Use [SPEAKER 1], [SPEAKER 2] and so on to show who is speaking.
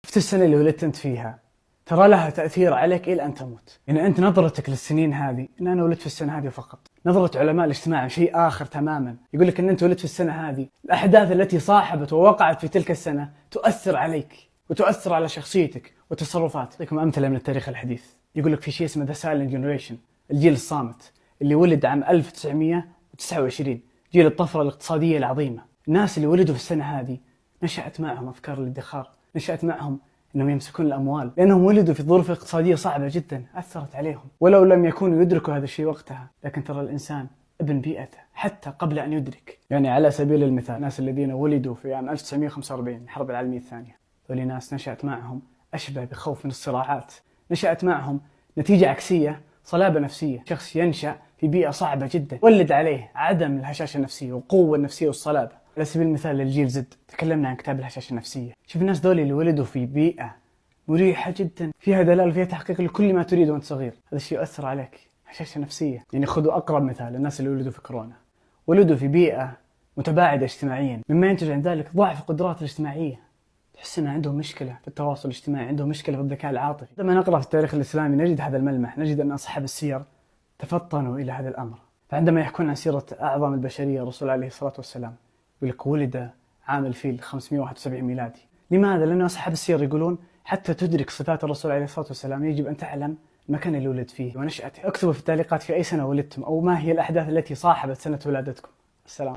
[SPEAKER 1] شفت السنة اللي ولدت أنت فيها ترى لها تأثير عليك إلى أن تموت. يعني أنت نظرتك للسنين هذه إن أنا ولدت في السنة هذه فقط. نظرة علماء الاجتماع شيء آخر تماما، يقول لك إن أنت ولدت في السنة هذه، الأحداث التي صاحبت ووقعت في تلك السنة تؤثر عليك وتؤثر على شخصيتك وتصرفاتك. لكم أمثلة من التاريخ الحديث، يقول لك في شيء اسمه The Silent Generation، الجيل الصامت اللي ولد عام 1929، جيل الطفرة الاقتصادية العظيمة. الناس اللي ولدوا في السنة هذه نشأت معهم أفكار الادخار، نشأت معهم أنهم يمسكون الأموال، لأنهم ولدوا في ظروف اقتصادية صعبة جدا أثرت عليهم، ولو لم يكونوا يدركوا هذا الشيء وقتها. لكن ترى الإنسان ابن بيئته حتى قبل أن يدرك. يعني على سبيل المثال، الناس الذين ولدوا في عام 1945 الحرب العالمية الثانية، ذولي ناس نشأت معهم أشبه بخوف من الصراعات، نشأت معهم نتيجة عكسية، صلابة نفسية. شخص ينشأ في بيئة صعبة جدا ولد عليه عدم الهشاشة النفسية والقوة النفسية والصلابة. على سبيل المثال للجيل زد، تكلمنا عن كتاب الهشاشة النفسية. شوف الناس ذولي اللي ولدوا في بيئة مريحة جدا، فيها دلال، فيها تحقيق لكل ما تريد وانت صغير، هذا الشيء يؤثر عليك، هشاشة نفسية. يعني خذوا أقرب مثال، الناس اللي ولدوا في كورونا ولدوا في بيئة متباعدة اجتماعيا، مما ينتج عن ذلك ضعف القدرات الاجتماعية. تحس أن عندهم مشكلة في التواصل الاجتماعي، عندهم مشكلة في الذكاء العاطفي. لما نقرأ في التاريخ الإسلامي نجد هذا الملمح، نجد أن أصحاب السير تفطنوا إلى هذا الأمر. فعندما يحكون عن سيرة أعظم البشرية الرسول عليه الصلاة والسلام، يقول لك ولد عام الفيل 571 ميلادي. لماذا؟ لأن أصحاب السير يقولون حتى تدرك صفات الرسول عليه الصلاة والسلام يجب أن تعلم المكان اللي ولد فيه ونشأته. اكتبوا في التعليقات في أي سنة ولدتم، أو ما هي الأحداث التي صاحبت سنة ولادتكم. السلام.